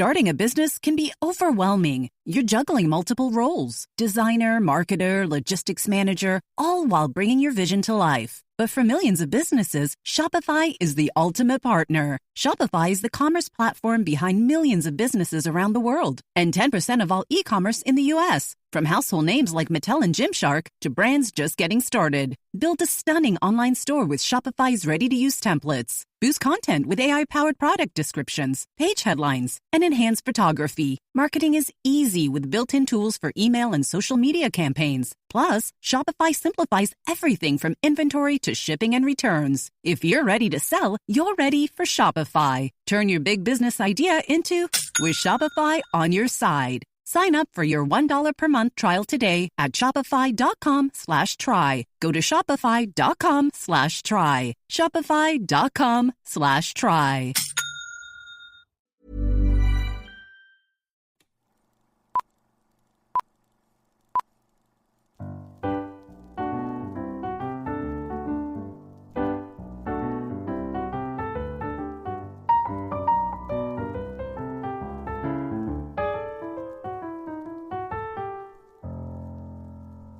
Starting a business can be overwhelming. You're juggling multiple roles: designer, marketer, logistics manager, all while bringing your vision to life. But for millions of businesses, Shopify is the ultimate partner. Shopify is the commerce platform behind millions of businesses around the world, and 10% of all e-commerce in the U.S. From household names like Mattel and Gymshark to brands just getting started. Build a stunning online store with Shopify's ready-to-use templates. Boost content with AI-powered product descriptions, page headlines, and enhanced photography. Marketing is easy with built-in tools for email and social media campaigns. Plus, Shopify simplifies everything from inventory to shipping and returns. If you're ready to sell, you're ready for Shopify. Turn your big business idea into with Shopify on your side. Sign up for your $1 per month trial today at shopify.com/try. Go to shopify.com/try. Shopify.com/try.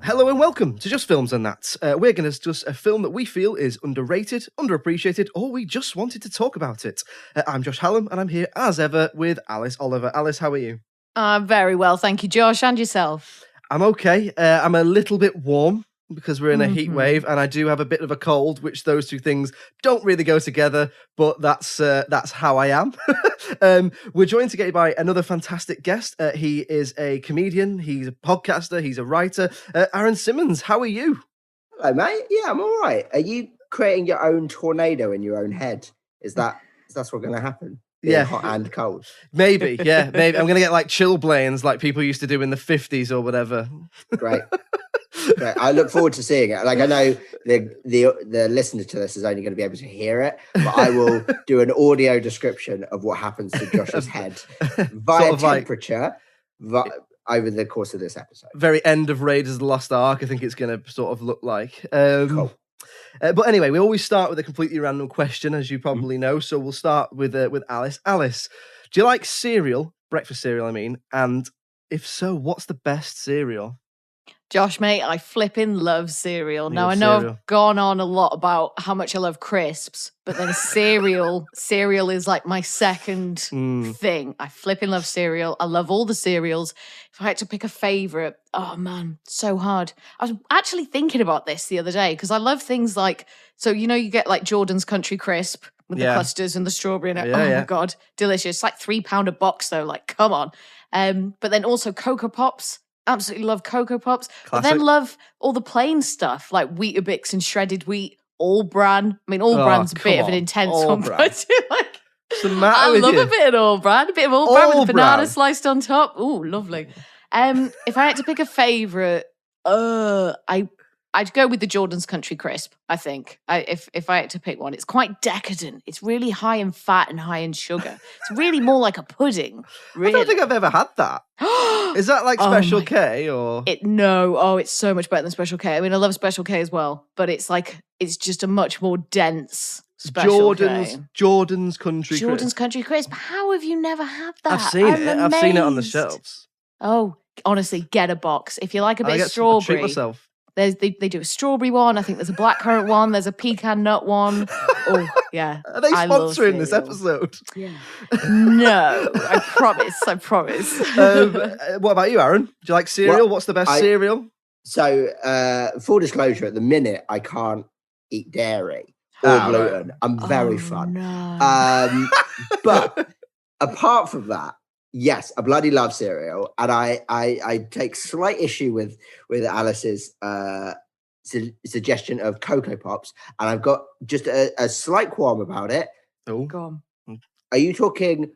Hello and welcome to Just Films and That. We're going to discuss a film that we feel is underrated, underappreciated, or we just wanted to talk about it. I'm Josh Hallam, and I'm here as ever with Alice Oliver. Alice, how are you? Very well, thank you, Josh. And yourself? I'm okay. I'm a little bit warm because we're in a heat wave, and I do have a bit of a cold, which those two things don't really go together, but that's how I am. We're joined today by another fantastic guest. He is a comedian, he's a podcaster, he's a writer. Aaron Simmonds, how are you? Hello, mate. Yeah, I'm all right. Are you creating your own tornado in your own head? Is that's what's going to happen? Being hot and cold. Maybe, yeah, maybe. I'm going to get like chilblains like people used to do in the 50s or whatever. Great. Great. I look forward to seeing it. Like, I know the listener to this is only going to be able to hear it, but I will do an audio description of what happens to Josh's head via sort of temperature over the course of this episode. Very end of Raiders of the Lost Ark, I think it's going to sort of look like. Cool. But anyway, we always start with a completely random question, as you probably know. So we'll start with Alice. Alice, do you like cereal, breakfast cereal, I mean? And if so, what's the best cereal? Josh, mate, I flipping love cereal. Now, I know I've gone on a lot about how much I love crisps, but then cereal is like my second thing. I flipping love cereal. I love all the cereals. If I had to pick a favorite, oh man, so hard. I was actually thinking about this the other day because I love things like, so you know, you get like Jordan's Country Crisp with the custards and the strawberry and my God, delicious. It's like £3 a box though, like come on. But then also Cocoa Pops. Absolutely love Cocoa Pops. Classic. But then love all the plain stuff like Weetabix and shredded wheat, All Bran. I mean, All Bran's a bit of an intense one, but I do like. What's the matter I with love you? a bit of All Bran, a bit of All Bran with a banana sliced on top. Ooh, lovely. If I had to pick a favourite, I'd go with the Jordan's Country Crisp, I think. If I had to pick one. It's quite decadent. It's really high in fat and high in sugar. It's really more like a pudding. Really. I don't think I've ever had that. Is that like Special K or? No. It's so much better than Special K. I mean, I love Special K as well, but it's just a much more dense Special K. Jordan's Country Crisp. Jordan's Country Crisp. How have you never had that? I've seen it. I've seen it on the shelves. Oh, honestly, get a box. If you like a bit of strawberry. I treat myself. They do a strawberry one. I think there's a blackcurrant one. There's a pecan nut one. Oh, yeah. Are they sponsoring this episode? Yeah. No, I promise. What about you, Aaron? Do you like cereal? What's the best cereal? So, full disclosure, at the minute, I can't eat dairy or gluten. Right. I'm very fun. No. But apart from that, yes, I bloody love cereal, and I take slight issue with Alice's suggestion of Cocoa Pops, and I've got just a slight qualm about it. Oh, go on. Are you talking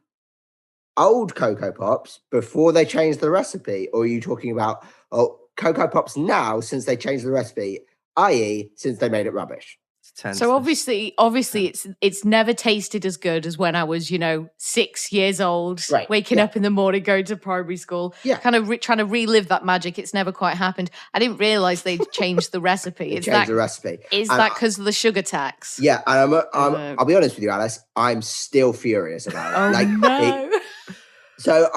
old Cocoa Pops before they changed the recipe, or are you talking about Cocoa Pops now since they changed the recipe, i.e., since they made it rubbish? So obviously it's never tasted as good as when I was, 6 years old, waking up in the morning, going to primary school, kind of trying to relive that magic. It's never quite happened. I didn't realize they'd changed the recipe. Is that because of the sugar tax? Yeah, and I'll be honest with you, Alice, I'm still furious about it. No. So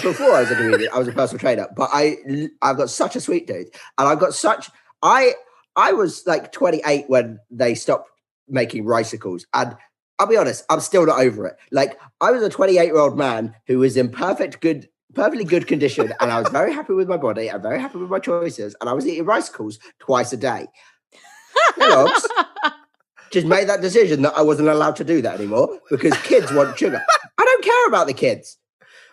before I was a comedian, I was a personal trainer, but I've got such a sweet tooth, and I've got such I was like 28 when they stopped making ricicles, and I'll be honest, I'm still not over it. Like, I was a 28-year-old man who was in perfectly good condition, and I was very happy with my body and very happy with my choices, and I was eating ricicles twice a day. Kellogg's just made that decision that I wasn't allowed to do that anymore because kids want sugar. I don't care about the kids.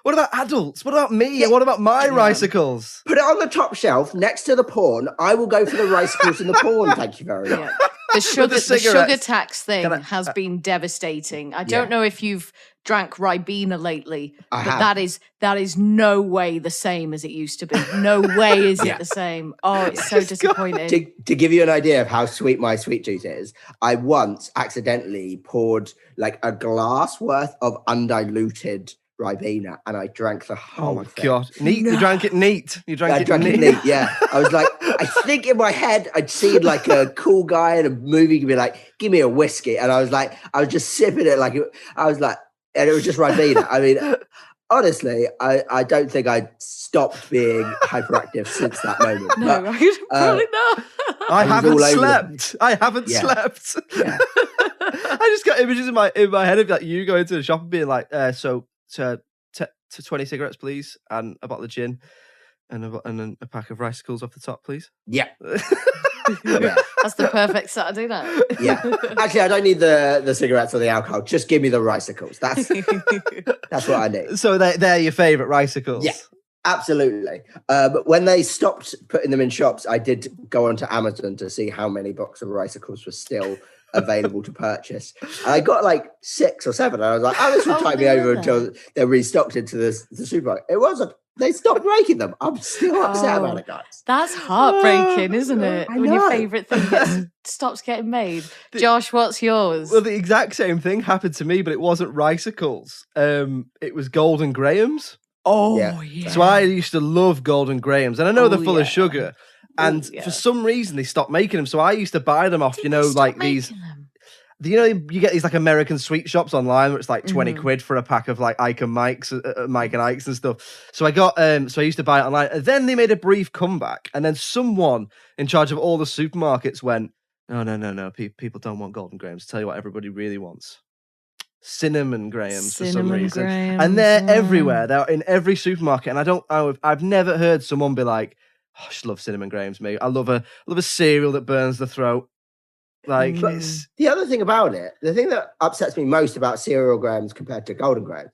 What about adults? What about me? Yeah. What about my ricicles? Put it on the top shelf next to the porn. I will go for the ricicles and the porn. Thank you very much. Yeah. The sugar tax thing has been devastating. I don't know if you've drank Ribena lately, but that is no way the same as it used to be. No way is it the same. Oh, it's so disappointing. To give you an idea of how sweet my sweet tooth is, I once accidentally poured like a glass worth of undiluted Ribena, and I drank the whole thing. God, neat! No. You drank it neat. I drank it neat. Yeah, I was like, I think in my head I'd seen like a cool guy in a movie could be like, "Give me a whiskey," and I was just sipping it and it was just Ribena. I mean, honestly, I don't think I stopped being hyperactive since that moment. No, probably not. I haven't slept. I haven't slept. Yeah. I just got images in my head of like you going to the shop and being like, to 20 cigarettes, please, and a bottle of gin, and a pack of ricicles off the top, please. Yeah. That's the perfect Saturday night. Yeah. Actually, I don't need the cigarettes or the alcohol. Just give me the ricicles. That's what I need. So they're your favourite ricicles? Yeah, absolutely. But when they stopped putting them in shops, I did go onto Amazon to see how many boxes of ricicles were still available to purchase. And I got like 6 or 7. And I was like, this will tide me over until they're restocked into the supermarket. It wasn't. They stopped making them. I'm still upset about it, guys. That's heartbreaking, isn't it? When your favourite thing stops getting made. Josh, what's yours? Well, the exact same thing happened to me, but it wasn't ricicles. It was Golden Grahams. Oh, yeah. So I used to love Golden Grahams. And I know they're full of sugar. And for some reason, they stopped making them. So I used to buy them off, like these... you get these like American sweet shops online where it's like 20 quid for a pack of like Mike and Ike's and stuff. So I used to buy it online. And then they made a brief comeback. And then someone in charge of all the supermarkets went, no. People don't want Golden Grahams. Tell you what everybody really wants. Cinnamon Grahams for some reason. And they're everywhere. They're in every supermarket. And I've never heard someone be like, I just love Cinnamon Grahams, mate. I love a cereal that burns the throat. Like, the other thing about it, the thing that upsets me most about cereal Grahams compared to Golden Grahams,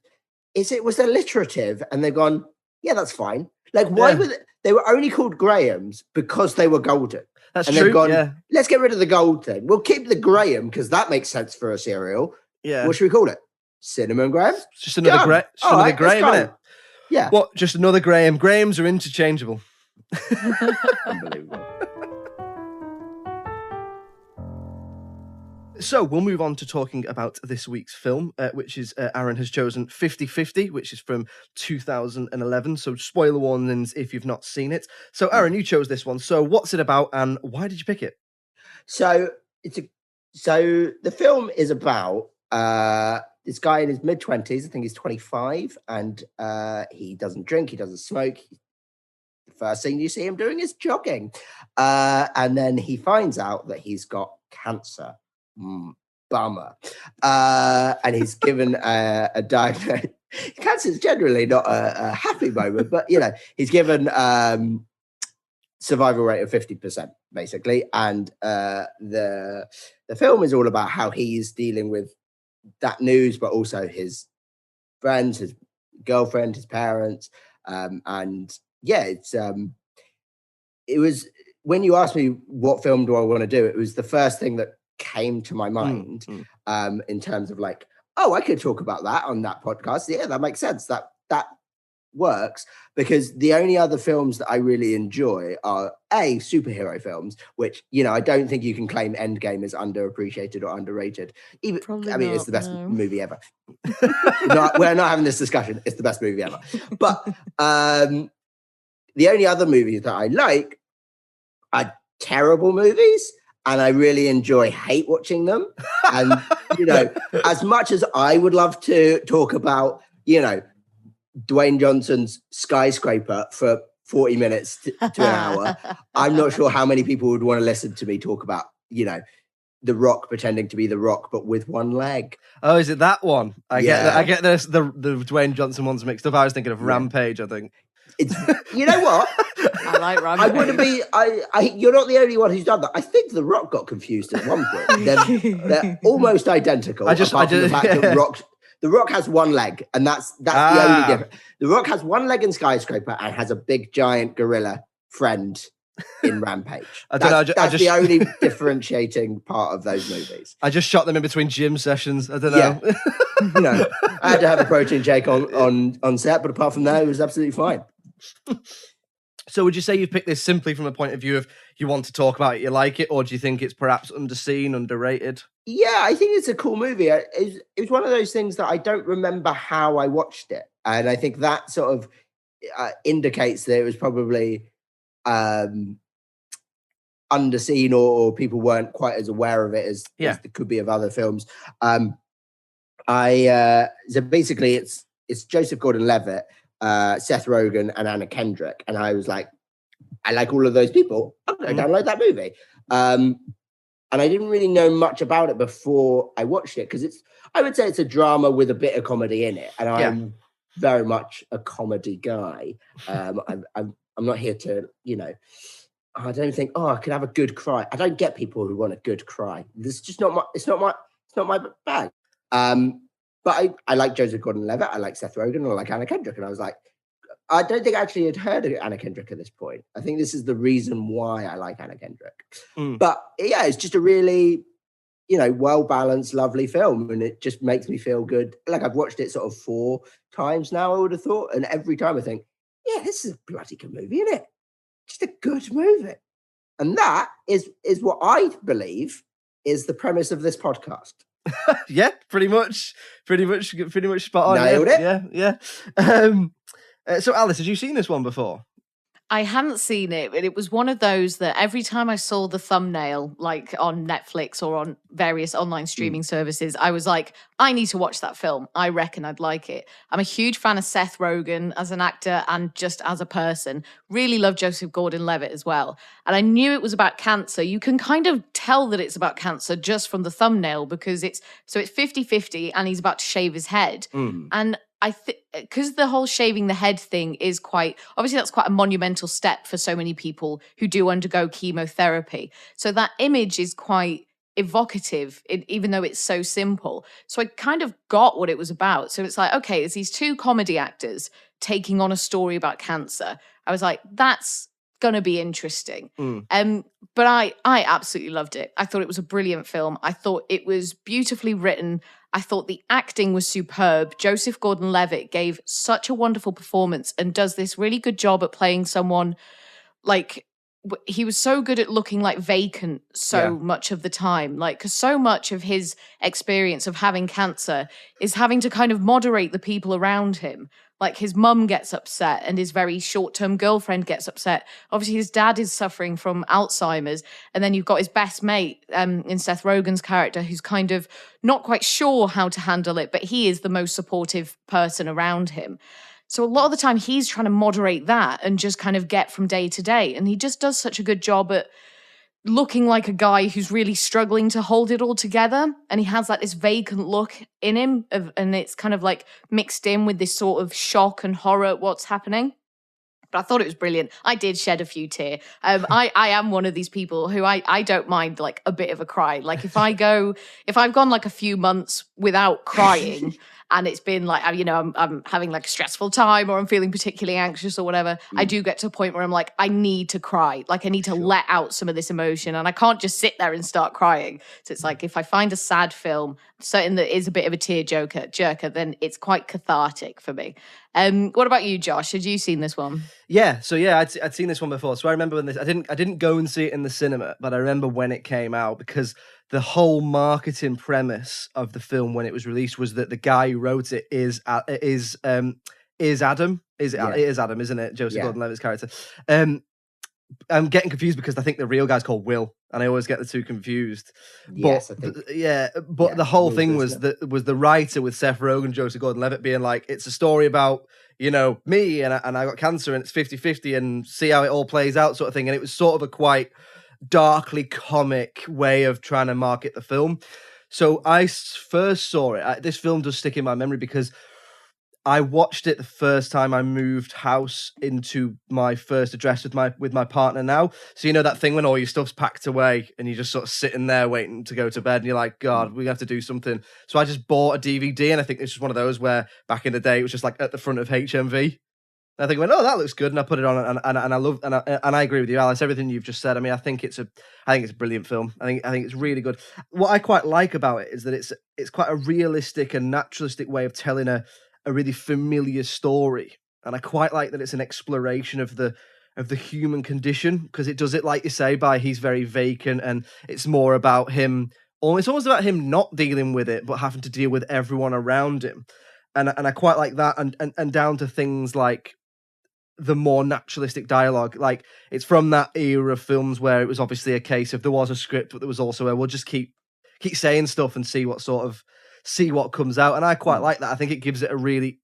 is it was alliterative, and they've gone, yeah, that's fine. Like, why were they were only called Grahams because they were golden? That's and true. They've gone, let's get rid of the gold thing. We'll keep the Graham because that makes sense for a cereal. Yeah. What should we call it? Cinnamon Grahams? Just another Graham, isn't it? Yeah. What? Just another Graham. Grahams are interchangeable. Unbelievable. So we'll move on to talking about this week's film, which is Aaron has chosen 50/50, which is from 2011. So spoiler warnings if you've not seen it. So Aaron, you chose this one. So what's it about, and why did you pick it? So the film is about this guy in his mid-20s. I think he's 25, and he doesn't drink, he doesn't smoke. The first thing you see him doing is jogging, and then he finds out that he's got cancer. Bummer. And he's given a diagnosis. Cancer is generally not a happy moment, but he's given survival rate of 50%, basically. And the film is all about how he's dealing with that news, but also his friends, his girlfriend, his parents, and it was when you asked me what film do I want to do, it was the first thing that came to my mind in terms of like, I could talk about that on that podcast. Yeah, that makes sense. That works, because the only other films that I really enjoy are superhero films, which I don't think you can claim Endgame is underappreciated or underrated. It's the best movie ever. We're not having this discussion. It's the best movie ever. But the only other movies that I like are terrible movies. And I really hate watching them. And, as much as I would love to talk about, Dwayne Johnson's Skyscraper for 40 minutes to an hour, I'm not sure how many people would want to listen to me talk about, The Rock pretending to be The Rock, but with one leg. Oh, is it that one? I get the Dwayne Johnson ones mixed up. I was thinking of Rampage, I think. It's, you know what? I like Rampage. I wouldn't be. You're not the only one who's done that. I think The Rock got confused at one point. They're almost identical. The Rock has one leg, and that's the only difference. The Rock has one leg in Skyscraper and has a big giant gorilla friend in Rampage. That's the only differentiating part of those movies. I just shot them in between gym sessions. I don't know. Yeah. I had to have a protein shake on set, but apart from that, it was absolutely fine. So would you say you've picked this simply from a point of view of you want to talk about it, you like it, or do you think it's perhaps underseen, underrated? Yeah, I think it's a cool movie. It was one of those things that I don't remember how I watched it. And I think that sort of indicates that it was probably underseen or people weren't quite as aware of it as there could be of other films. So basically it's Joseph Gordon-Levitt, Seth Rogen and Anna Kendrick. And I was like, I like all of those people. I'm going to download that movie. And I didn't really know much about it before I watched it because I would say it's a drama with a bit of comedy in it. And I'm very much a comedy guy. I'm not here to, I don't think, I could have a good cry. I don't get people who want a good cry. This is just it's not my bag. But I like Joseph Gordon-Levitt. I like Seth Rogen. I like Anna Kendrick. And I was like, I don't think I actually had heard of Anna Kendrick at this point. I think this is the reason why I like Anna Kendrick. But yeah, it's just a really, well-balanced, lovely film. And it just makes me feel good. Like I've watched it sort of 4 times now, I would have thought. And every time I think, yeah, this is a bloody good movie, isn't it? Just a good movie. And that is what I believe is the premise of this podcast. Yeah, pretty much spot on. Nailed it. Yeah. So Alice, had you seen this one before? I hadn't seen it, but it was one of those that every time I saw the thumbnail, like on Netflix or on various online streaming services, I was like, I need to watch that film. I reckon I'd like it. I'm a huge fan of Seth Rogen as an actor and just as a person. Really love Joseph Gordon-Levitt as well. And I knew it was about cancer. You can kind of tell that it's about cancer just from the thumbnail because it's 50-50 and he's about to shave his head. And I think because the whole shaving the head thing is obviously that's quite a monumental step for so many people who do undergo chemotherapy. So that image is quite evocative, even though it's so simple. So I kind of got what it was about. So it's like, okay, it's these 2 comedy actors taking on a story about cancer. I was like, that's going to be interesting. But I absolutely loved it. I thought it was a brilliant film. I thought it was beautifully written. I thought the acting was superb. Joseph Gordon-Levitt gave such a wonderful performance and does this really good job at playing someone like he was so good at looking like vacant so much of the time. Like, because so much of his experience of having cancer is having to kind of moderate the people around him. Like his mum gets upset and his very short-term girlfriend gets upset. Obviously, his dad is suffering from Alzheimer's. And then you've got his best mate in Seth Rogen's character who's kind of not quite sure how to handle it, but he is the most supportive person around him. So a lot of the time he's trying to moderate that and just kind of get from day to day. And he just does such a good job at looking like a guy who's really struggling to hold it all together. And he has like this vacant look in him and it's kind of like mixed in with this sort of shock and horror at what's happening. But I thought it was brilliant. I did shed a few tears. I am one of these people who I don't mind like a bit of a cry. Like if I've gone like a few months without crying and it's been like, I'm having like a stressful time or I'm feeling particularly anxious or whatever, I do get to a point where I'm like, I need to cry. Like I need to let out some of this emotion and I can't just sit there and start crying. So it's like, if I find a sad film, something that is a bit of a jerker, then it's quite cathartic for me. What about you, Josh? Had you seen this one? Yeah, so I'd seen this one before. So I remember when I didn't go and see it in the cinema, but I remember when it came out because the whole marketing premise of the film when it was released was that the guy who wrote it is Adam. It is Adam, isn't it? Joseph Gordon-Levitt's character. I'm getting confused because I think the real guy's called Will and I always get the two confused. Yes, but, I think. But the whole thing was the writer with Seth Rogen, Joseph Gordon-Levitt being like, it's a story about, me and I got cancer and it's 50-50 and see how it all plays out sort of thing. And it was sort of a quite darkly comic way of trying to market the film. So I first saw it. This film does stick in my memory because I watched it the first time I moved house into my first address with my partner now. So that thing when all your stuff's packed away and you're just sort of sitting there waiting to go to bed and you're like, God, we have to do something. So I just bought a DVD, and I think it's just one of those where back in the day it was just like at the front of HMV. I think that looks good, and I put it on, and I love, and I agree with you, Alice. Everything you've just said. I mean, I think it's a brilliant film. I think it's really good. What I quite like about it is that it's quite a realistic and naturalistic way of telling a really familiar story, and I quite like that it's an exploration of the human condition, because it does it, like you say, by he's very vacant, and it's more about him. It's almost about him not dealing with it, but having to deal with everyone around him, and I quite like that, and down to things like the more naturalistic dialogue. Like, it's from that era of films where it was obviously a case of there was a script, but there was also a we'll just keep saying stuff and see what comes out. And I quite like that. I think it gives it a really,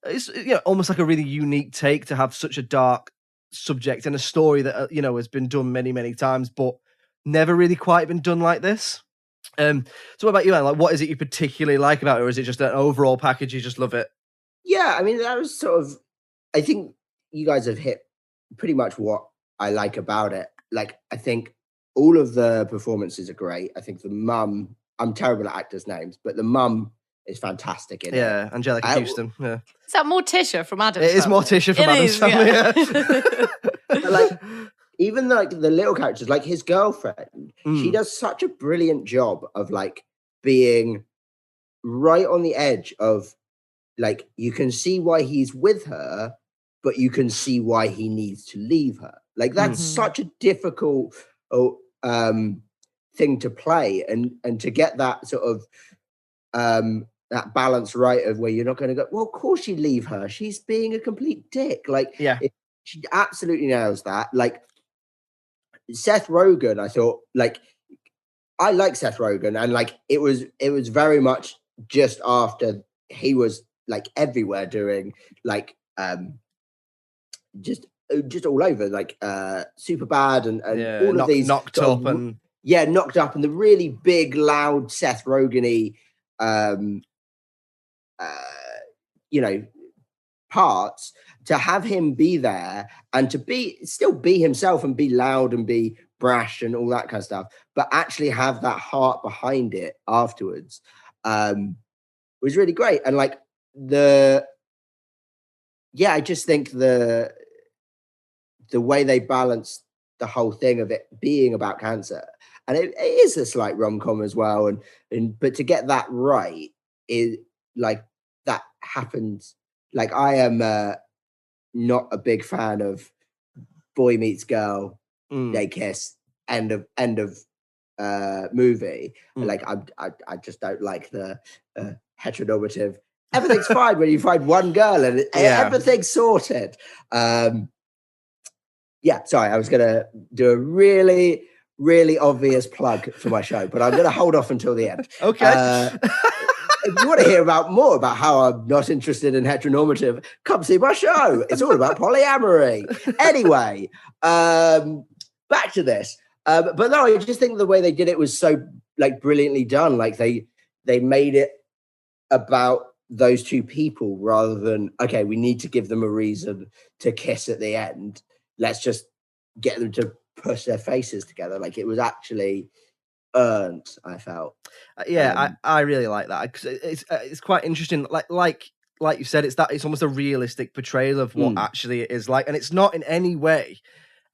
it's almost like a really unique take to have such a dark subject and a story that has been done many, many times, but never really quite been done like this. So what about you, Anne? Like, what is it you particularly like about it, or is it just an overall package you just love it? Yeah, I mean, that was sort of, I think you guys have hit pretty much what I like about it. Like, I think all of the performances are great. I think the mum, I'm terrible at actors' names, but the mum is fantastic in it. Yeah, Angelica Houston. Yeah. Is that Morticia from Addams? It is Morticia from Addams Family. Yeah. Like, even like the little characters, like his girlfriend, she does such a brilliant job of like being right on the edge of, like, you can see why he's with her, but you can see why he needs to leave her. Like, that's such a difficult thing to play, and to get that sort of that balance right of where you're not going to go, well, of course you leave her, she's being a complete dick. Like, she absolutely nails that. Like, Seth Rogen, I thought, like, I like Seth Rogen, and like it was very much just after he was like everywhere doing like just all over, like Superbad and all of these Knocked Up and Knocked Up, and the really big loud Seth Rogen-y parts, to have him be there and to still be himself and be loud and be brash and all that kind of stuff, but actually have that heart behind it afterwards was really great. And like I just think the way they balanced the whole thing of it being about cancer, and it is a slight rom-com as well, but to get that right is like, that happens. Like, I am not a big fan of boy meets girl, they kiss, end of movie. Like, I just don't like the heteronormative. Everything's fine when you find one girl and everything's sorted. Sorry, I was gonna do a really, really obvious plug for my show, but I'm gonna hold off until the end. Okay. If you want to hear more about how I'm not interested in heteronormative, come see my show. It's all about polyamory. Anyway, back to this. But no, I just think the way they did it was so like brilliantly done. Like, they made it about those two people rather than, okay, we need to give them a reason to kiss at the end. Let's just get them to push their faces together. Like, it was actually earned, I felt. I really like that, because it's quite interesting. Like you said, it's almost a realistic portrayal of what actually it is like, and it's not in any way.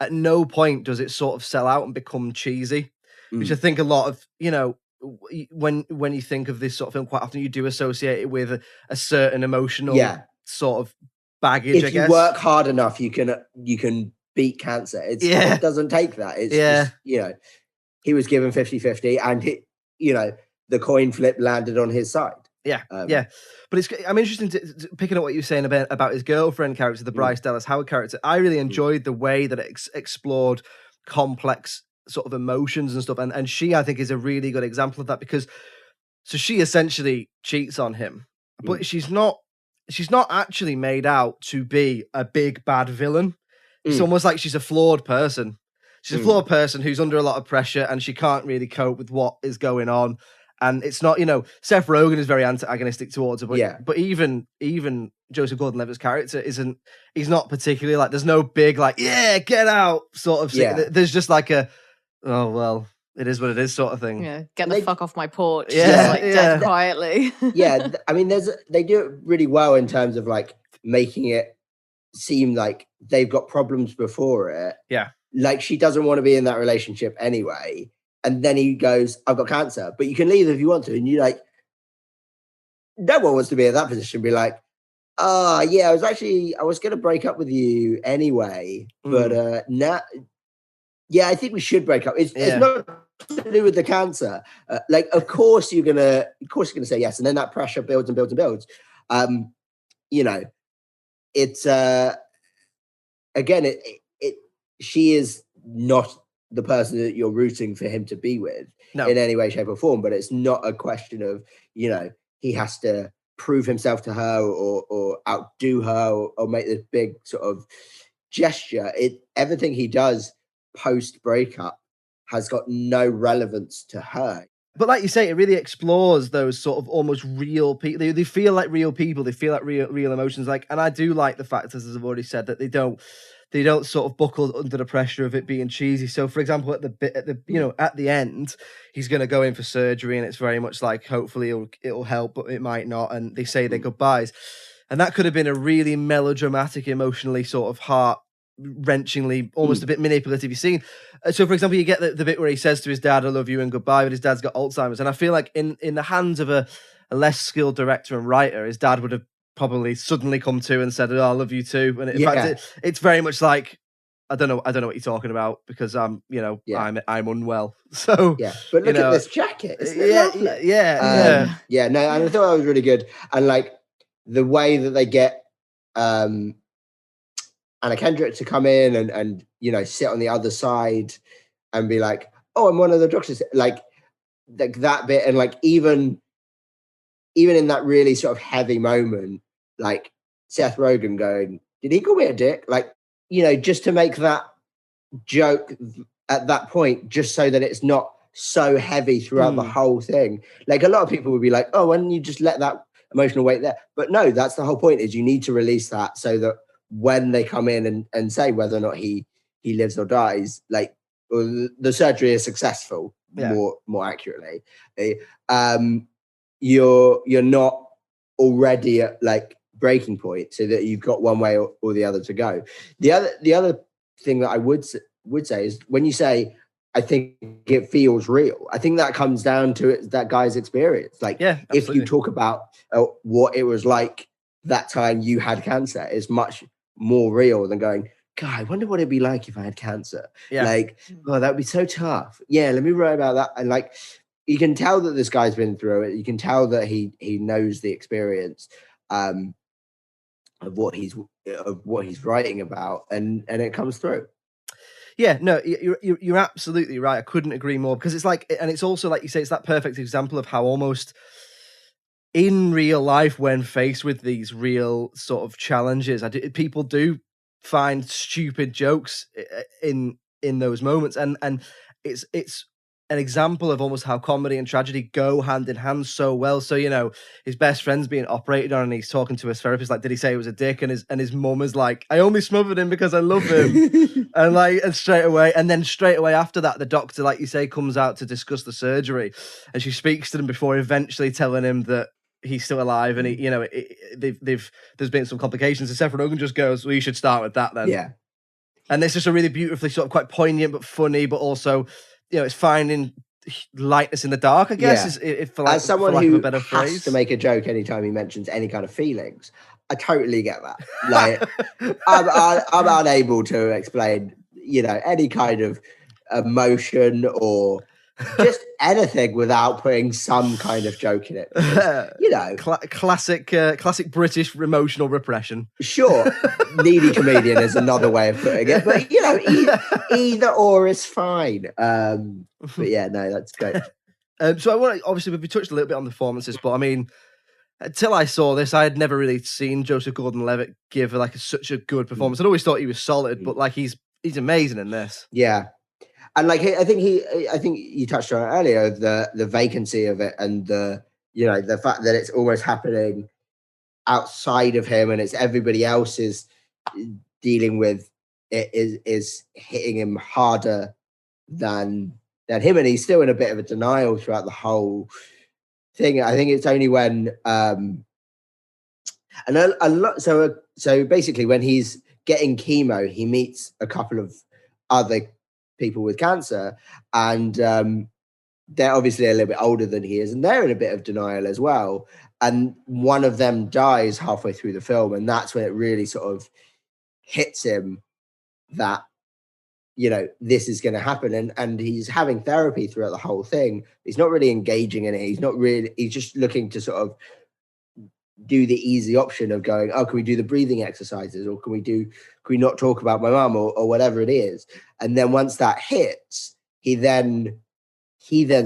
At no point does it sort of sell out and become cheesy, which I think a lot of when you think of this sort of film, quite often you do associate it with a certain emotional sort of baggage. If you work hard enough, you can beat cancer. It doesn't take that. It's just, he was given 50-50, and the coin flip landed on his side. But I'm interested to picking up what you were saying about his girlfriend character, the Bryce Dallas Howard character. I really enjoyed the way that it explored complex sort of emotions and stuff. And she, I think, is a really good example of that, because so she essentially cheats on him, but she's not actually made out to be a big bad villain. It's almost like she's a flawed person. She's a flawed person who's under a lot of pressure and she can't really cope with what is going on. And it's not, Seth Rogen is very antagonistic towards her, but even Joseph Gordon-Levitt's character he's not particularly like, there's no big like, yeah, get out sort of thing. There's just like a, oh, well, it is what it is sort of thing. Yeah, get the fuck off my porch. Yeah, just dead quietly. Yeah, I mean, they do it really well in terms of like making it seem like they've got problems before it. Yeah. Like she doesn't want to be in that relationship anyway. And then he goes, I've got cancer, but you can leave if you want to. And you're like, no one wants to be in that position. Be like, yeah, I was going to break up with you anyway. But now, I think we should break up. It's not to do with the cancer. Like, of course you're gonna say yes. And then that pressure builds and builds and builds. It's, again, she is not the person that you're rooting for him to be with in any way, shape or form, but it's not a question of, he has to prove himself to her or outdo her or make this big sort of gesture. Everything he does post breakup has got no relevance to her. But like you say, it really explores those sort of almost real people. They feel like real people. They feel like real emotions. Like, and I do like the fact, as I've already said, that they don't sort of buckle under the pressure of it being cheesy. So, for example, at the end, he's going to go in for surgery, and it's very much like, hopefully it'll help, but it might not. And they say their goodbyes, and that could have been a really melodramatic, emotionally sort of heart-wrenchingly, almost a bit manipulative scene. So, for example, you get the bit where he says to his dad, "I love you" and goodbye, but his dad's got Alzheimer's, and I feel like in the hands of a less skilled director and writer, his dad would have probably suddenly come to and said, "Oh, I love you too." And in fact, it's very much like, I don't know what you're talking about, because I'm unwell. So but look at this jacket. Isn't it lovely? No, and I thought that was really good. And like the way that they get Anna Kendrick to come in and sit on the other side and be like, "Oh, I'm one of the doctors," like that bit, and like even in that really sort of heavy moment, like Seth Rogen going, "Did he call me a dick?" Like, just to make that joke at that point, just so that it's not so heavy throughout the whole thing. Like, a lot of people would be like, "Oh, why don't you just let that emotional weight there?" But no, that's the whole point, is you need to release that so that when they come in and say whether or not he lives or dies, like, the surgery is successful, more accurately, you're not already at like breaking point, so that you've got one way or the other to go. The other thing that I would say is, when you say, I think it feels real, I think that comes down to that guy's experience. Like, if you talk about what it was like that time you had cancer, is much more real than going, "God, I wonder what it'd be like if I had cancer." Like, oh, that'd be so tough. Yeah, let me write about that. And like, you can tell that this guy's been through it. You can tell that he knows the experience of what he's writing about, and it comes through. Yeah, no, you're absolutely right. I couldn't agree more, because it's like, and it's also like you say, it's that perfect example of how almost in real life, when faced with these real sort of challenges, people do find stupid jokes in those moments, and it's an example of almost how comedy and tragedy go hand in hand so well. So, his best friend's being operated on, and he's talking to his therapist, like, did he say he was a dick? And his mum is like, "I only smothered him because I love him." and straight away after that, the doctor, like you say, comes out to discuss the surgery, and she speaks to them before eventually telling him that he's still alive, and there's been some complications. And Seth Rogen just goes, "Well, you should start with that then." Yeah. And it's just a really beautifully sort of quite poignant but funny, but also, it's finding lightness in the dark, I guess. As someone who has to make a joke anytime he mentions any kind of feelings, I totally get that. Like, I'm unable to explain, any kind of emotion or just anything without putting some kind of joke in it. Because, you know, classic British emotional repression. Sure, needy comedian is another way of putting it, but you know, either or is fine. But yeah, no, that's great. So I want to, obviously we touched a little bit on the performances, but I mean, until I saw this, I had never really seen Joseph Gordon-Levitt give like such a good performance. I'd always thought he was solid, but like he's amazing in this. Yeah. And like I think you touched on it earlier, the vacancy of it, and the fact that it's almost happening outside of him, and it's everybody else is dealing with it is hitting him harder than him, and he's still in a bit of a denial throughout the whole thing. I think it's only when so basically when he's getting chemo, he meets a couple of other people with cancer, and they're obviously a little bit older than he is, and they're in a bit of denial as well. And one of them dies halfway through the film, and that's when it really sort of hits him that, you know, this is going to happen. And he's having therapy throughout the whole thing. He's not really engaging in it. He's just looking to sort of do the easy option of going, oh, can we do the breathing exercises, or can we not talk about my mum, or whatever it is. And then once that hits, he then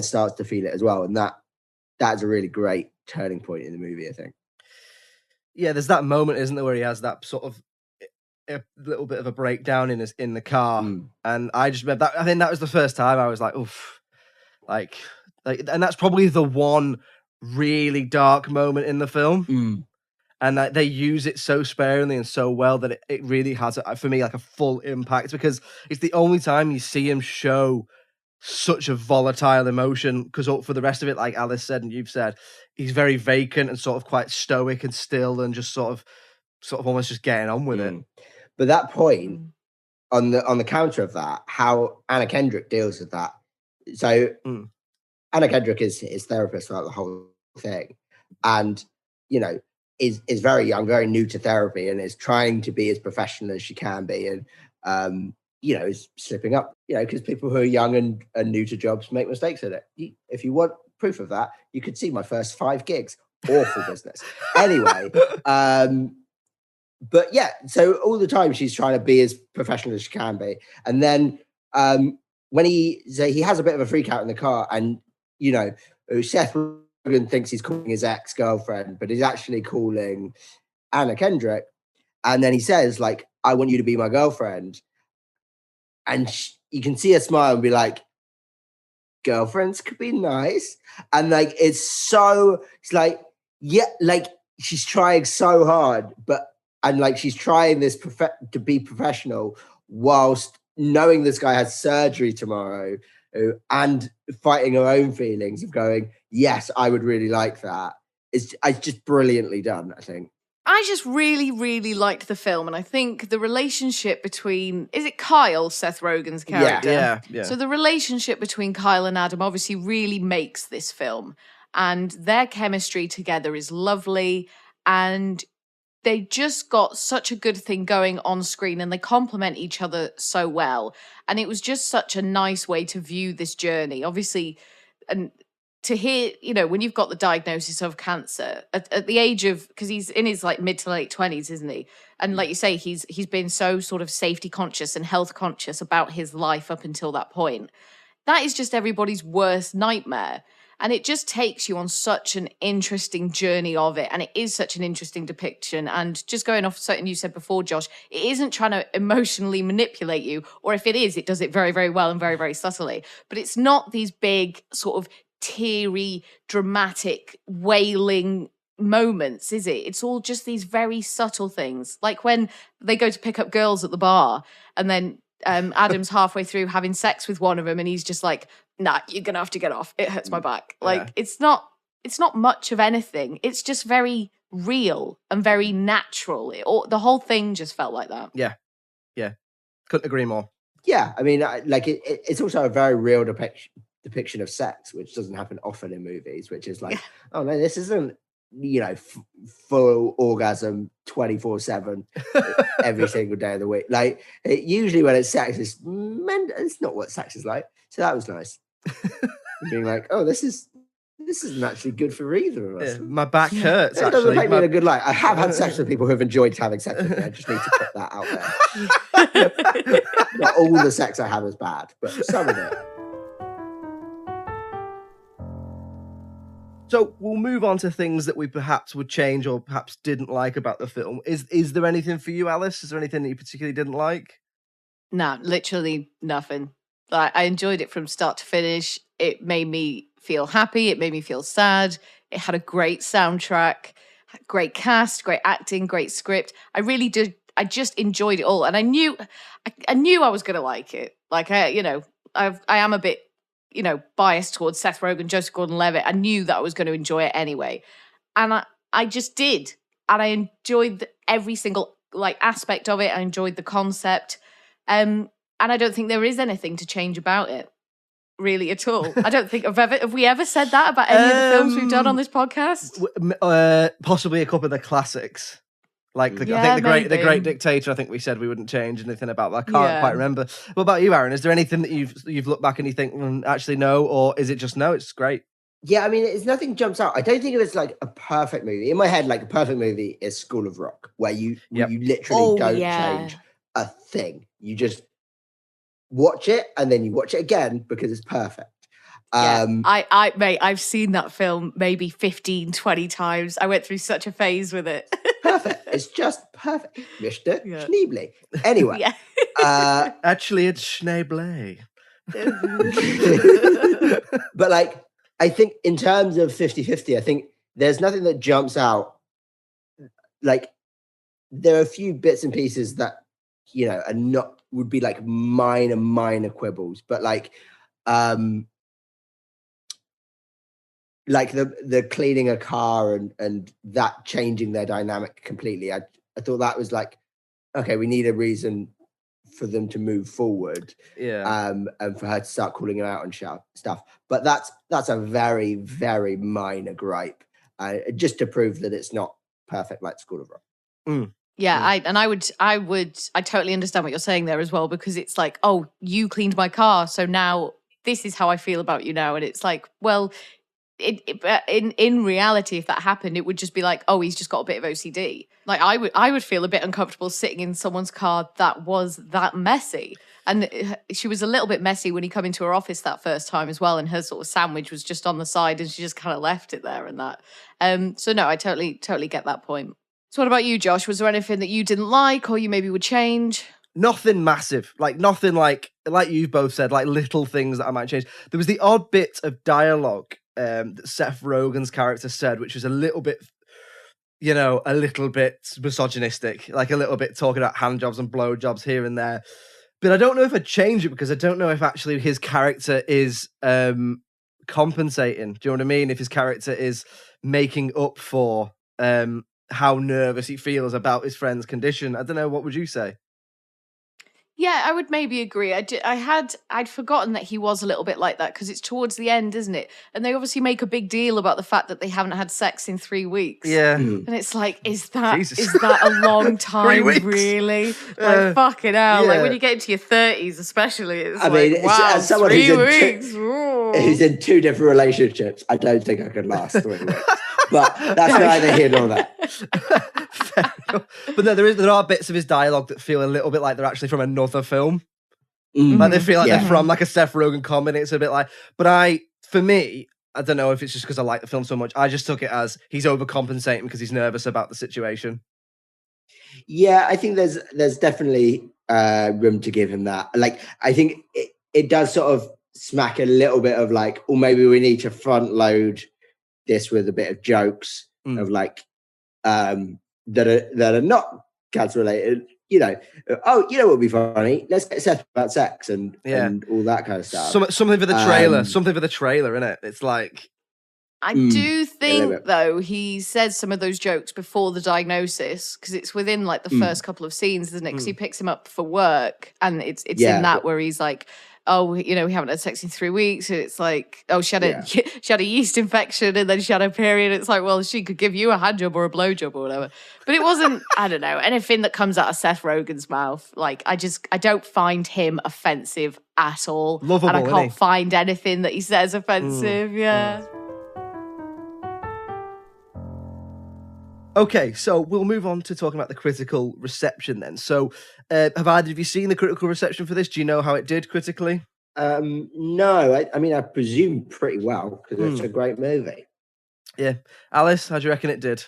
starts to feel it as well. And that's a really great turning point in the movie, I think. Yeah, there's that moment, isn't there, where he has that sort of a little bit of a breakdown in the car. And I just remember that. I think that was the first time I was like, oof, like, and that's probably the one really dark moment in the film. And that they use it so sparingly and so well that it really has, for me, like a full impact, because it's the only time you see him show such a volatile emotion. Because for the rest of it, like Alice said and you've said, he's very vacant and sort of quite stoic and still, and just sort of almost just getting on with it. But that point, on the counter of that, how Anna Kendrick deals with that. So Anna Kendrick is his therapist throughout the whole thing, and you know, is very young, very new to therapy, and is trying to be as professional as she can be, and you know, is slipping up, you know, because people who are young and new to jobs make mistakes in it. If you want proof of that, you could see my first 5 gigs. Awful business. Anyway, but yeah, so all the time she's trying to be as professional as she can be, and then when he has a bit of a freak out in the car, and you know, Seth Rogen thinks he's calling his ex-girlfriend, but he's actually calling Anna Kendrick, and then he says, like, I want you to be my girlfriend, and you can see her smile and be like, girlfriends could be nice, and like it's like, yeah, like she's trying so hard, and like she's trying this to be professional whilst knowing this guy has surgery tomorrow, and fighting her own feelings of going, yes, I would really like that. It's just brilliantly done, I think. I just really, really liked the film, and I think the relationship between, is it Kyle, Seth Rogen's character? Yeah. So the relationship between Kyle and Adam obviously really makes this film, and their chemistry together is lovely, and they just got such a good thing going on screen, and they complement each other so well. And it was just such a nice way to view this journey. Obviously, and to hear, you know, when you've got the diagnosis of cancer at the age of, because he's in his like mid to late 20s, isn't he? And like you say, he's been so sort of safety conscious and health conscious about his life up until that point. That is just everybody's worst nightmare. And it just takes you on such an interesting journey of it. And it is such an interesting depiction. And just going off something you said before, Josh, it isn't trying to emotionally manipulate you. Or if it is, it does it very, very well and very, very subtly. But it's not these big sort of teary, dramatic, wailing moments, is it? It's all just these very subtle things. Like when they go to pick up girls at the bar, and then Adam's halfway through having sex with one of them, and he's just like, nah, you're gonna have to get off, it hurts my back. Like, it's not much of anything. It's just very real and very natural. The whole thing just felt like that. Yeah Couldn't agree more. Yeah, I mean, like it's also a very real depiction of sex, which doesn't happen often in movies, which is like, oh no, this isn't, you know, full orgasm 24/7 every single day of the week. Like usually when it's sex, it's not what sex is like. So that was nice. and being like, oh, this isn't actually good for either of us. My back hurts, it actually. Doesn't paint me in a good light. I have had sex with people who have enjoyed having sex with me. I just need to put that out there. Not all the sex I have is bad, but some of it. So we'll move on to things that we perhaps would change or perhaps didn't like about the film. Is there anything for you, Alice? Is there anything that you particularly didn't like? No, literally nothing. Like, I enjoyed it from start to finish. It made me feel happy. It made me feel sad. It had a great soundtrack, great cast, great acting, great script. I really did. I just enjoyed it all, and I knew I was going to like it. Like, I am a bit, biased towards Seth Rogen, Joseph Gordon-Levitt. I knew that I was going to enjoy it anyway. And I just did. And I enjoyed every single aspect of it. I enjoyed the concept. And I don't think there is anything to change about it, really, at all. I don't think have we ever said that about any of the films we've done on this podcast? Possibly a couple of the classics. I think the Great Dictator. I think we said we wouldn't change anything about that. I can't quite remember. What about you, Aaron? Is there anything that you've looked back and you think, actually no, or is it just no? It's great. Yeah, I mean, it's nothing jumps out. I don't think it's like a perfect movie. In my head, like a perfect movie is School of Rock, where you literally don't change a thing. You just watch it and then you watch it again because it's perfect. Mate, I've seen that film maybe 15, 20 times. I went through such a phase with it. Perfect. It's just perfect. Mr. Schneebly. Anyway. Actually, it's Schneebly. But I think in terms of 50-50, I think there's nothing that jumps out. Like, there are a few bits and pieces that, are not, would be like minor quibbles, but the cleaning a car and that changing their dynamic completely. I thought that was like, okay, we need a reason for them to move forward. Yeah. And for her to start calling him out and stuff. But that's a very, very minor gripe. Just to prove that it's not perfect like School of Rock. Mm. Yeah, I totally understand what you're saying there as well, because it's like, oh, you cleaned my car, so now this is how I feel about you now. And it's like, well, in reality, if that happened, it would just be like, oh, he's just got a bit of OCD. Like, I would feel a bit uncomfortable sitting in someone's car that was that messy. And she was a little bit messy when he come into her office that first time as well, and her sort of sandwich was just on the side and she just kind of left it there and that. So no, I totally get that point. So what about you, Josh? Was there anything that you didn't like or you maybe would change? Nothing massive, nothing like you both said, little things that I might change. There was the odd bit of dialogue that Seth Rogen's character said, which was a little bit misogynistic, a little bit talking about handjobs and blowjobs here and there. But I don't know if I'd change it because I don't know if actually his character is compensating. Do you know what I mean? If his character is making up for how nervous he feels about his friend's condition. I don't know. What would you say? Yeah, I would maybe agree. I'd forgotten that he was a little bit like that because it's towards the end, isn't it? And they obviously make a big deal about the fact that they haven't had sex in 3 weeks. Yeah. And it's like, is that a long time, really? Fucking hell. Yeah. When you get into your 30s especially, it's wow, as someone 3 weeks. Who's in 2 different relationships, I don't think I could last 3 weeks. But that's neither here nor there. But no, there are bits of his dialogue that feel a little bit like they're actually from another film. Mm-hmm. They feel like they're from a Seth Rogen comedy. It's a bit for me, I don't know if it's just because I like the film so much. I just took it as he's overcompensating because he's nervous about the situation. Yeah, I think there's definitely room to give him that. I think it does sort of smack a little bit of or maybe we need to front load this with a bit of jokes of that are not cancer related. What would be funny? Let's get Seth about sex and all that kind of stuff. Something for the trailer. Something for the trailer, innit? It's like I do think though he says some of those jokes before the diagnosis because it's within the first couple of scenes, isn't it? Because he picks him up for work and it's in that where he's like, oh, we haven't had sex in 3 weeks. And it's like, oh, she had a yeast infection and then she had a period. It's like, well, she could give you a hand job or a blow job or whatever. But it wasn't, I don't know, anything that comes out of Seth Rogen's mouth. Like, I don't find him offensive at all. Lovable, and I can't find anything that he says offensive. Okay, so we'll move on to talking about the critical reception then. So, have either of you seen the critical reception for this? Do you know how it did critically? No, I mean, I presume pretty well because it's a great movie. Yeah. Alice, how do you reckon it did?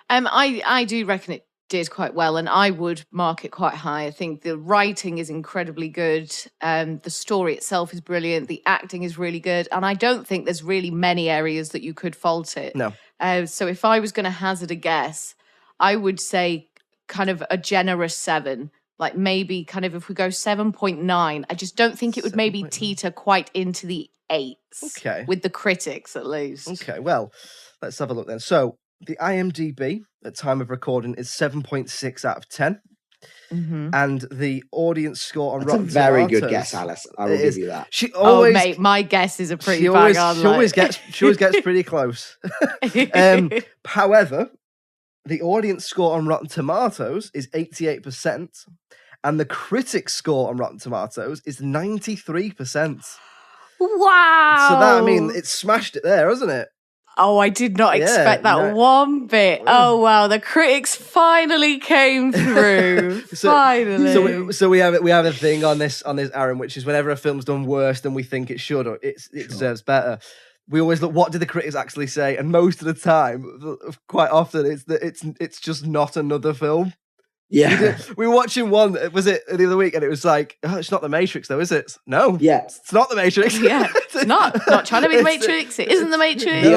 I do reckon it did quite well, and I would mark it quite high. I think the writing is incredibly good. The story itself is brilliant. The acting is really good. And I don't think there's really many areas that you could fault it. No. So if I was going to hazard a guess, I would say kind of a generous 7. Like maybe kind of if we go 7.9, I just don't think it would maybe teeter quite into the 8s. Okay. With the critics, at least. Okay, well, let's have a look then. So the IMDb at time of recording is 7.6 out of 10. Mm-hmm. And the audience score on Rotten That's a very Tomatoes, good guess, Alice. I will give you that. She always, mate, my guesses are pretty she always gets pretty close. However, the audience score on Rotten Tomatoes is 88%, and the critic score on Rotten Tomatoes is 93%. Wow! So that, I mean, it smashed it there, hasn't it? Oh, I did not expect that one bit. Oh, wow. The critics finally came through. Finally. So we have a thing on this, Aaron, which is whenever a film's done worse than we think it should, or it deserves better, we always look, what did the critics actually say? And most of the time, quite often, it's just not another film. Yeah. We were watching one, was it the other week? And it was like, oh, it's not The Matrix though, is it? No. Yeah. It's not The Matrix. Yeah. It's not trying to be The Matrix. It isn't The Matrix.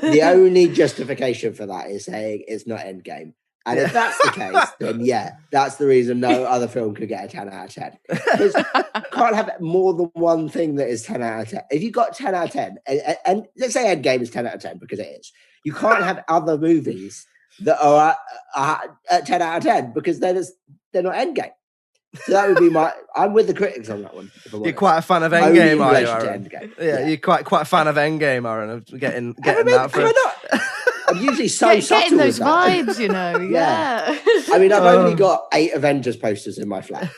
The only justification for that is saying it's not Endgame. And if that's the case, then yeah, that's the reason no other film could get a 10 out of 10. Because you can't have more than one thing that is 10 out of 10. If you got 10 out of 10, and let's say Endgame is 10 out of 10 because it is, you can't have other movies that are at 10 out of 10 because they're not Endgame. So that would be I'm with the critics on that one. You're quite a fan of Endgame, are you, Aaron? Yeah, you're quite a fan of Endgame, Aaron, of getting that for... I'm usually so subtle getting those with that. vibes, yeah. I mean, I've only got 8 Avengers posters in my flat.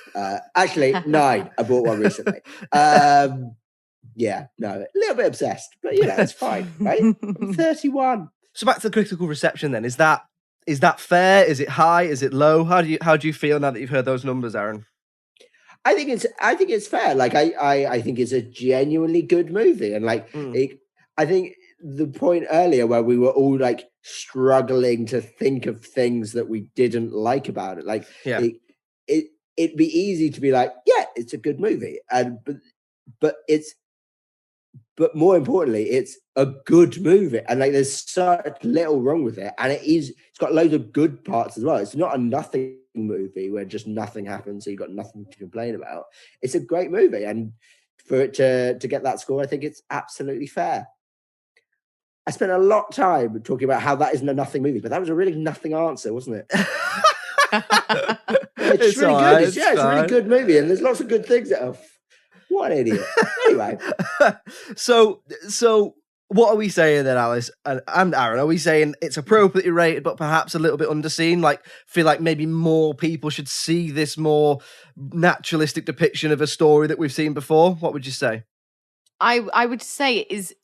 Actually, 9. I bought one recently. Yeah, no, a little bit obsessed, but it's fine, right? I'm 31. So back to the critical reception then. Is that fair? Is it high? Is it low? How do you feel now that you've heard those numbers, Aaron? I think it's fair. Like I think it's a genuinely good movie, and I think the point earlier where we were all like struggling to think of things that we didn't like about it, like it'd be easy to be like, yeah, it's a good movie, and but more importantly, it's a good movie, and like there's so little wrong with it, and it's got loads of good parts as well. It's not a nothing movie where just nothing happens, so you've got nothing to complain about. It's a great movie, and for it to get that score, I think it's absolutely fair. I spent a lot of time talking about how that isn't a nothing movie, but that was a really nothing answer, wasn't it? It's really good. It's a really good movie, and there's lots of good things that are. What an idiot. Anyway. So what are we saying then, Alice and Aaron? Are we saying it's appropriately rated, but perhaps a little bit underseen? Like, feel like maybe more people should see this more naturalistic depiction of a story that we've seen before? What would you say? I would say it is.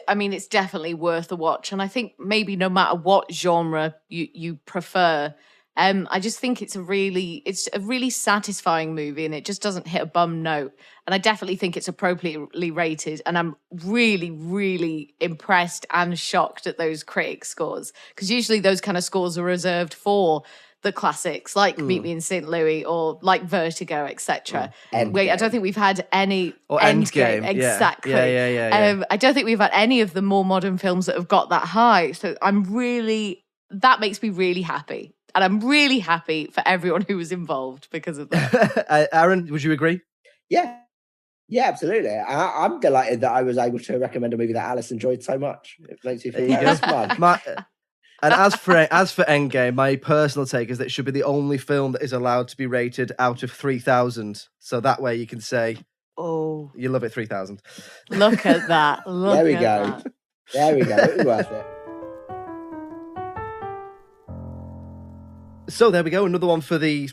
I mean, it's definitely worth a watch. And I think maybe no matter what genre you prefer, I just think it's a really satisfying movie, and it just doesn't hit a bum note. And I definitely think it's appropriately rated. And I'm really, really impressed and shocked at those critic scores, because usually those kind of scores are reserved for the classics like Meet Me in St. Louis or like Vertigo, etc. Wait, I don't think we've had any Endgame. Exactly. Yeah. I don't think we've had any of the more modern films that have got that high. So that makes me really happy. And I'm really happy for everyone who was involved because of that. Aaron, would you agree? Yeah, absolutely. I'm delighted that I was able to recommend a movie that Alice enjoyed so much. It makes you feel like And as for Endgame, my personal take is that it should be the only film that is allowed to be rated out of 3,000. So that way you can say, Oh. You love it 3000. Look at that. There we go. There we go. It was worth it. So there we go. Another one for the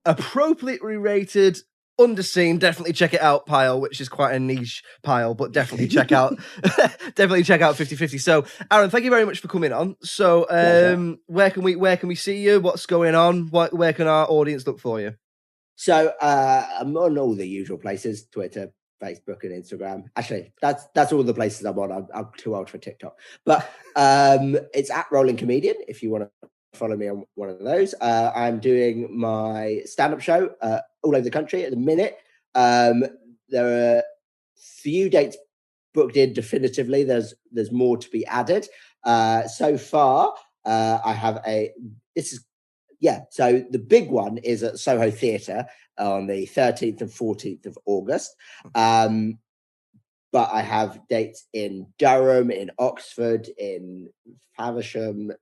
appropriately rated, underseen, definitely check it out pile, which is quite a niche pile, but definitely check out 50/50. So Aaron, thank you very much for coming on. So where can we see you? What's going on? Where can our audience look for you? So I'm on all the usual places: Twitter, Facebook, and Instagram. Actually, that's all the places I'm on. I'm too old for TikTok, but it's at Rolling Comedian if you want to follow me on one of those. I'm doing my stand-up show all over the country at the minute. There are few dates booked in definitively. There's more to be added. So far, I have so the big one is at Soho Theatre on the 13th and 14th of August. But I have dates in Durham, in Oxford, in Faversham,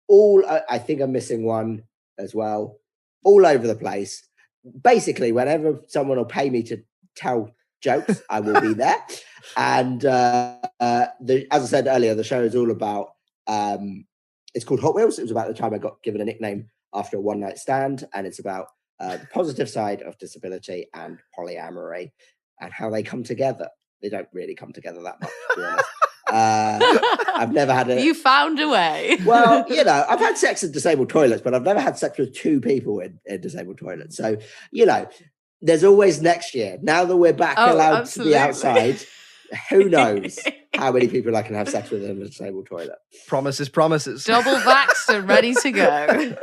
I think I'm missing one as well, all over the place. Basically, whenever someone will pay me to tell jokes, I will be there. And as I said earlier, the show is all about, it's called Hot Wheels. It was about the time I got given a nickname after a one-night stand. And it's about the positive side of disability and polyamory and how they come together. They don't really come together that much, to be honest. I've never had You found a way. Well, I've had sex in disabled toilets, but I've never had sex with two people in disabled toilets. So, there's always next year. Now that we're back allowed to be outside, who knows how many people I can have sex with in a disabled toilet. Promises. Double vaxxed and ready to go.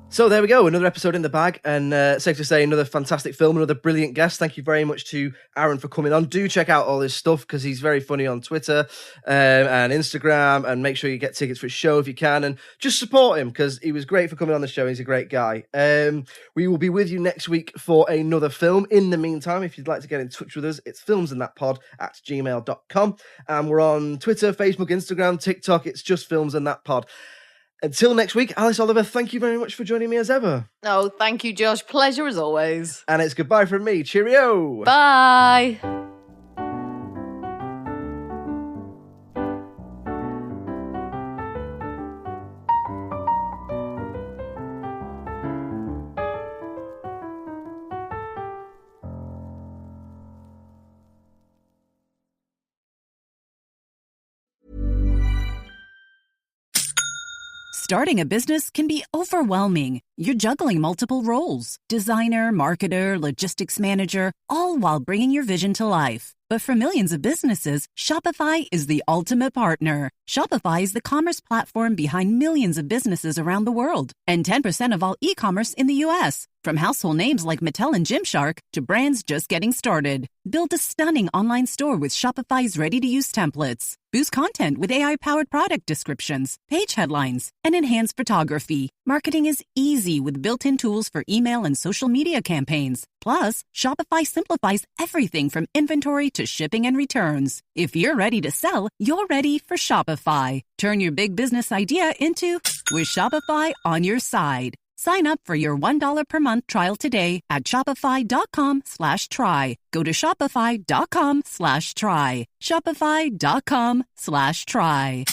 So there we go, another episode in the bag, and safe to say, another fantastic film, another brilliant guest. Thank you very much to Aaron for coming on. Do check out all his stuff, because he's very funny on Twitter and Instagram, and make sure you get tickets for his show if you can, and just support him, because he was great for coming on the show. He's a great guy. We will be with you next week for another film. In the meantime, if you'd like to get in touch with us, it's filmsandthatpod@gmail.com, and we're on Twitter, Facebook, Instagram, TikTok. It's just Films and That Pod. Until next week, Alice Oliver, thank you very much for joining me as ever. Oh, thank you, Josh. Pleasure as always. And it's goodbye from me. Cheerio. Bye. Starting a business can be overwhelming. You're juggling multiple roles: designer, marketer, logistics manager, all while bringing your vision to life. But for millions of businesses, Shopify is the ultimate partner. Shopify is the commerce platform behind millions of businesses around the world, and 10% of all e-commerce in the U.S. From household names like Mattel and Gymshark to brands just getting started. Build a stunning online store with Shopify's ready-to-use templates. Boost content with AI-powered product descriptions, page headlines, and enhanced photography. Marketing is easy with built-in tools for email and social media campaigns. Plus, Shopify simplifies everything from inventory to shipping and returns. If you're ready to sell, you're ready for Shopify. Turn your big business idea into with Shopify on your side. Sign up for your $1 per month trial today at shopify.com/try. Go to shopify.com/try. Shopify.com/try.